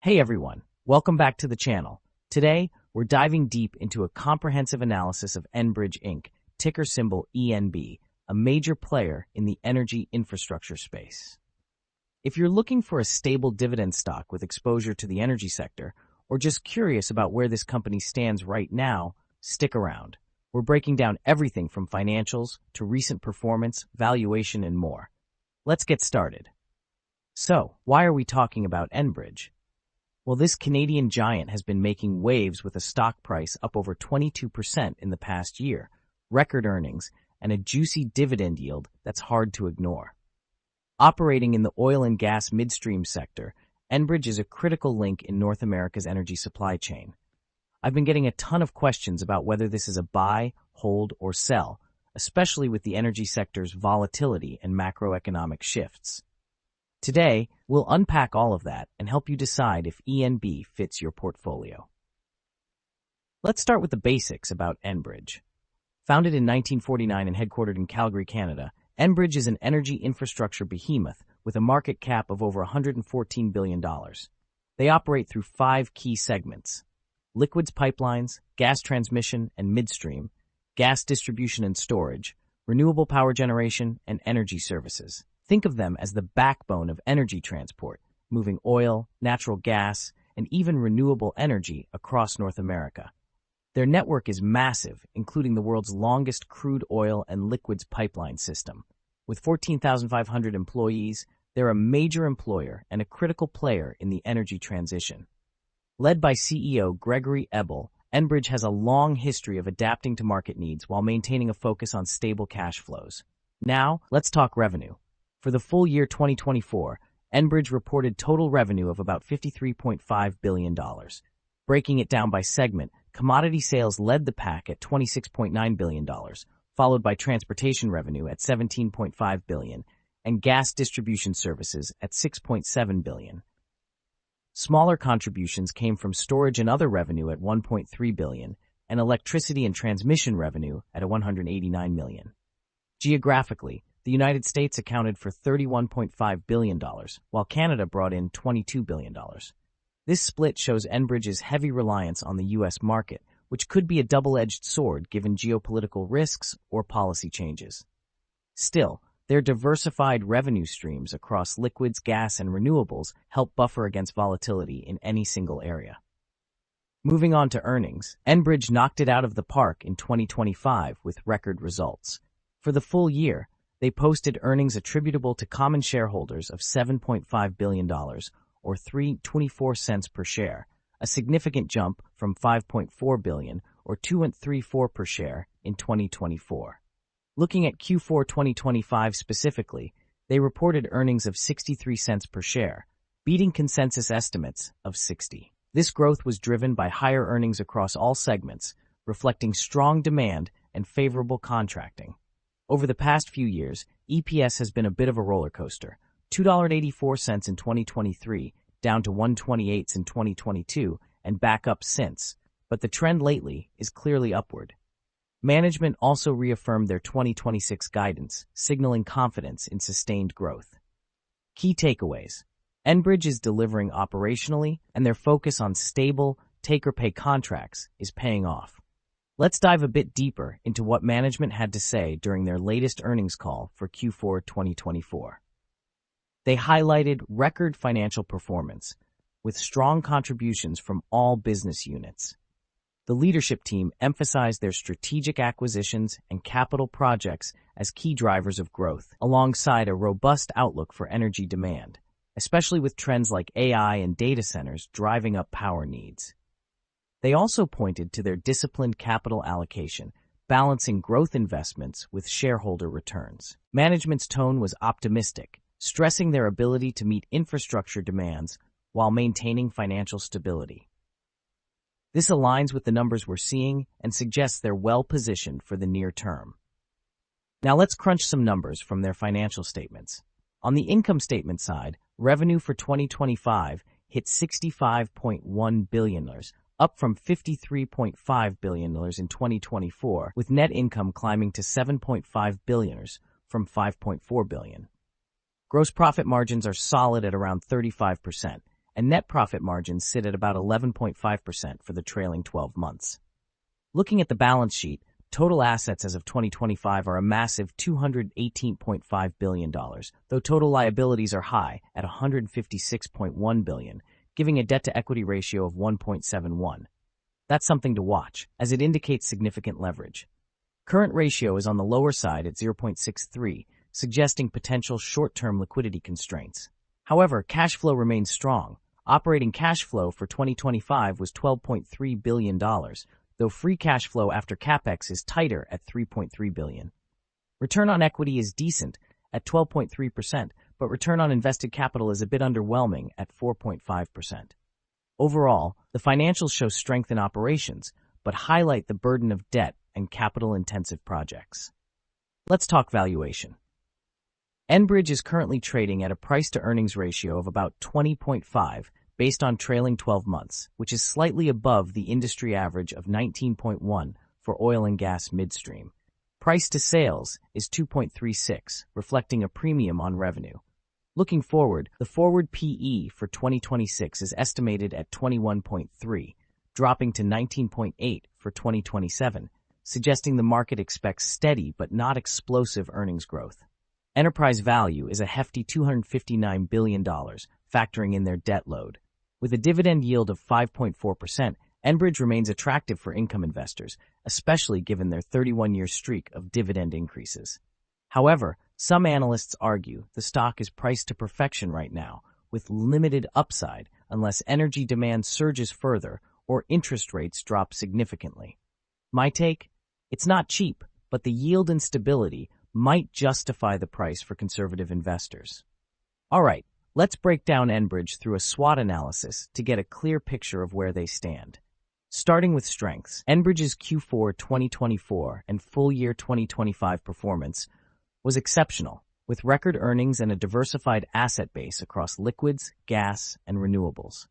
Hey everyone, welcome back to the channel. Today, we're diving deep into a comprehensive analysis of Enbridge Inc., ticker symbol ENB, a major player in the energy infrastructure space. If you're looking for a stable dividend stock with exposure to the energy sector, or just curious about where this company stands right now, stick around. We're breaking down everything from financials to recent performance, valuation, and more. Let's get started. So, why are we talking about Enbridge? Well, this Canadian giant has been making waves with a stock price up over 22% in the past year, record earnings, and a juicy dividend yield that's hard to ignore. Operating in the oil and gas midstream sector, Enbridge is a critical link in North America's energy supply chain. I've been getting a ton of questions about whether this is a buy, hold, or sell, especially with the energy sector's volatility and macroeconomic shifts. Today, we'll unpack all of that and help you decide if ENB fits your portfolio. Let's start with the basics about Enbridge. Founded in 1949 and headquartered in Calgary, Canada, Enbridge is an energy infrastructure behemoth with a market cap of over $114 billion. They operate through 5 key segments: liquids pipelines, gas transmission and midstream, gas distribution and storage, renewable power generation, and energy services. Think of them as the backbone of energy transport, moving oil, natural gas, and even renewable energy across North America. Their network is massive, including the world's longest crude oil and liquids pipeline system. With 14,500 employees, they're a major employer and a critical player in the energy transition. Led by CEO Gregory Ebel, Enbridge has a long history of adapting to market needs while maintaining a focus on stable cash flows. Now, let's talk revenue. For the full year 2024, Enbridge reported total revenue of about $53.5 billion. Breaking it down by segment, commodity sales led the pack at $26.9 billion, followed by transportation revenue at $17.5 billion, and gas distribution services at $6.7 billion. Smaller contributions came from storage and other revenue at $1.3 billion, and electricity and transmission revenue at $189 million. Geographically, the United States accounted for $31.5 billion, while Canada brought in $22 billion. This split shows Enbridge's heavy reliance on the U.S. market, which could be a double-edged sword given geopolitical risks or policy changes. Still, their diversified revenue streams across liquids, gas, and renewables help buffer against volatility in any single area. Moving on to earnings, Enbridge knocked it out of the park in 2025 with record results. For the full year, they posted earnings attributable to common shareholders of $7.5 billion, or $3.24 per share, a significant jump from $5.4 billion, or $2.34 per share, in 2024. Looking at Q4 2025 specifically, they reported earnings of 63 cents per share, beating consensus estimates of 60. This growth was driven by higher earnings across all segments, reflecting strong demand and favorable contracting. Over the past few years, EPS has been a bit of a roller coaster. $2.84 in 2023, down to $1.28 in 2022, and back up since, but the trend lately is clearly upward. Management also reaffirmed their 2026 guidance, signaling confidence in sustained growth. Key takeaways: Enbridge is delivering operationally, and their focus on stable, take-or-pay contracts is paying off. Let's dive a bit deeper into what management had to say during their latest earnings call for Q4 2024. They highlighted record financial performance, with strong contributions from all business units. The leadership team emphasized their strategic acquisitions and capital projects as key drivers of growth, alongside a robust outlook for energy demand, especially with trends like AI and data centers driving up power needs. They also pointed to their disciplined capital allocation, balancing growth investments with shareholder returns. Management's tone was optimistic, stressing their ability to meet infrastructure demands while maintaining financial stability. This aligns with the numbers we're seeing and suggests they're well-positioned for the near term. Now let's crunch some numbers from their financial statements. On the income statement side, revenue for 2025 hit $65.1 billion, up from $53.5 billion in 2024, with net income climbing to $7.5 billion from $5.4 billion. Gross profit margins are solid at around 35%, and net profit margins sit at about 11.5% for the trailing 12 months. Looking at the balance sheet, total assets as of 2025 are a massive $218.5 billion, though total liabilities are high at $156.1 billion, giving a debt-to-equity ratio of 1.71. That's something to watch, as it indicates significant leverage. Current ratio is on the lower side at 0.63, suggesting potential short-term liquidity constraints. However, cash flow remains strong. Operating cash flow for 2025 was $12.3 billion, though free cash flow after CapEx is tighter at $3.3 billion. Return on equity is decent at 12.3%, but return on invested capital is a bit underwhelming at 4.5%. Overall, the financials show strength in operations, but highlight the burden of debt and capital-intensive projects. Let's talk valuation. Enbridge is currently trading at a price-to-earnings ratio of about 20.5 based on trailing 12 months, which is slightly above the industry average of 19.1 for oil and gas midstream. Price to sales is 2.36, reflecting a premium on revenue. Looking forward, the forward PE for 2026 is estimated at 21.3, dropping to 19.8 for 2027, suggesting the market expects steady but not explosive earnings growth. Enterprise value is a hefty $259 billion, factoring in their debt load. With a dividend yield of 5.4%, Enbridge remains attractive for income investors, especially given their 31-year streak of dividend increases. However, some analysts argue the stock is priced to perfection right now, with limited upside unless energy demand surges further or interest rates drop significantly. My take? It's not cheap, but the yield and stability might justify the price for conservative investors. All right, let's break down Enbridge through a SWOT analysis to get a clear picture of where they stand. Starting with strengths, Enbridge's Q4 2024 and full year 2025 performance was exceptional, with record earnings and a diversified asset base across liquids, gas, and renewables.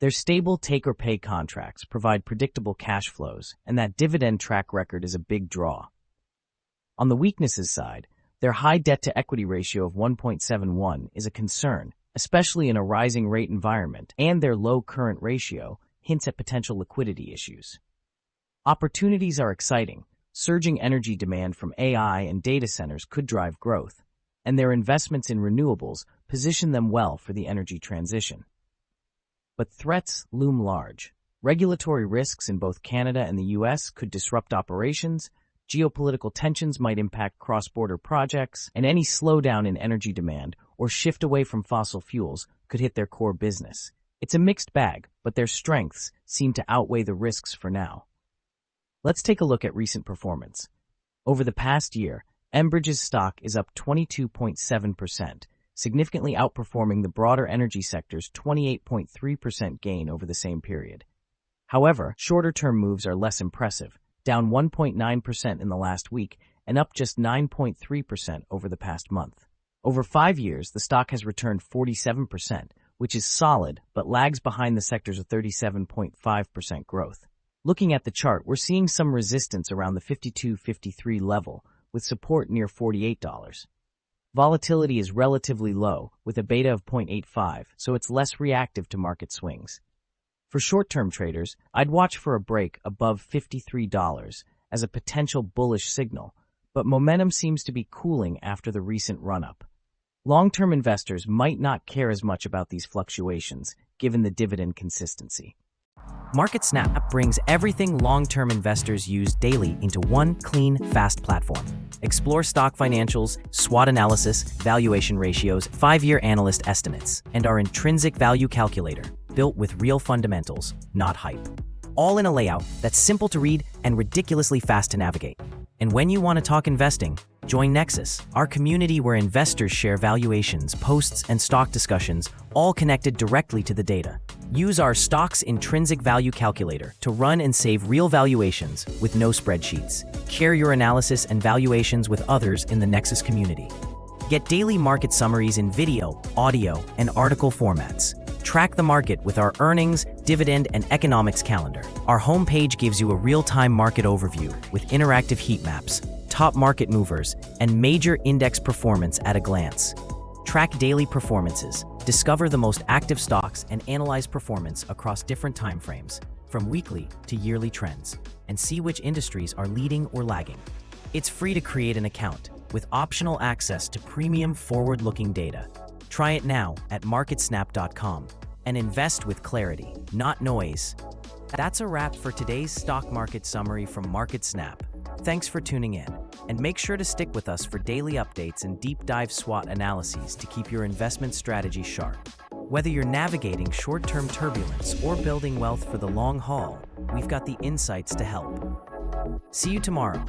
Their stable take-or-pay contracts provide predictable cash flows, and that dividend track record is a big draw. On the weaknesses side, their high debt-to-equity ratio of 1.71 is a concern, especially in a rising rate environment, and their low current ratio hints at potential liquidity issues. Opportunities are exciting. Surging energy demand from AI and data centers could drive growth, and their investments in renewables position them well for the energy transition. But threats loom large. Regulatory risks in both Canada and the U.S. could disrupt operations, geopolitical tensions might impact cross-border projects, and any slowdown in energy demand or shift away from fossil fuels could hit their core business. It's a mixed bag, but their strengths seem to outweigh the risks for now. Let's take a look at recent performance. Over the past year, Enbridge's stock is up 22.7%, significantly outperforming the broader energy sector's 28.3% gain over the same period. However, shorter-term moves are less impressive, down 1.9% in the last week and up just 9.3% over the past month. Over 5 years, the stock has returned 47%, which is solid but lags behind the sector's 37.5% growth. Looking at the chart, we're seeing some resistance around the $52.53 level, with support near $48. Volatility is relatively low, with a beta of 0.85, so it's less reactive to market swings. For short-term traders, I'd watch for a break above $53 as a potential bullish signal, but momentum seems to be cooling after the recent run-up. Long-term investors might not care as much about these fluctuations, given the dividend consistency. MarketSnap brings everything long-term investors use daily into one clean, fast platform. Explore stock financials, SWOT analysis, valuation ratios, 5-year analyst estimates, and our intrinsic value calculator, built with real fundamentals, not hype. All in a layout that's simple to read and ridiculously fast to navigate. And when you want to talk investing, join Nexus, our community where investors share valuations, posts, and stock discussions, all connected directly to the data. Use our Stock's Intrinsic Value Calculator to run and save real valuations with no spreadsheets. Share your analysis and valuations with others in the Nexus community. Get daily market summaries in video, audio, and article formats. Track the market with our earnings, dividend, and economics calendar. Our homepage gives you a real-time market overview with interactive heat maps, top market movers, and major index performance at a glance. Track daily performances. Discover the most active stocks and analyze performance across different timeframes, from weekly to yearly trends, and see which industries are leading or lagging. It's free to create an account, with optional access to premium forward-looking data. Try it now at MarketSnap.com and invest with clarity, not noise. That's a wrap for today's stock market summary from MarketSnap. Thanks for tuning in, and make sure to stick with us for daily updates and deep dive SWOT analyses to keep your investment strategy sharp. Whether you're navigating short-term turbulence or building wealth for the long haul, we've got the insights to help. See you tomorrow.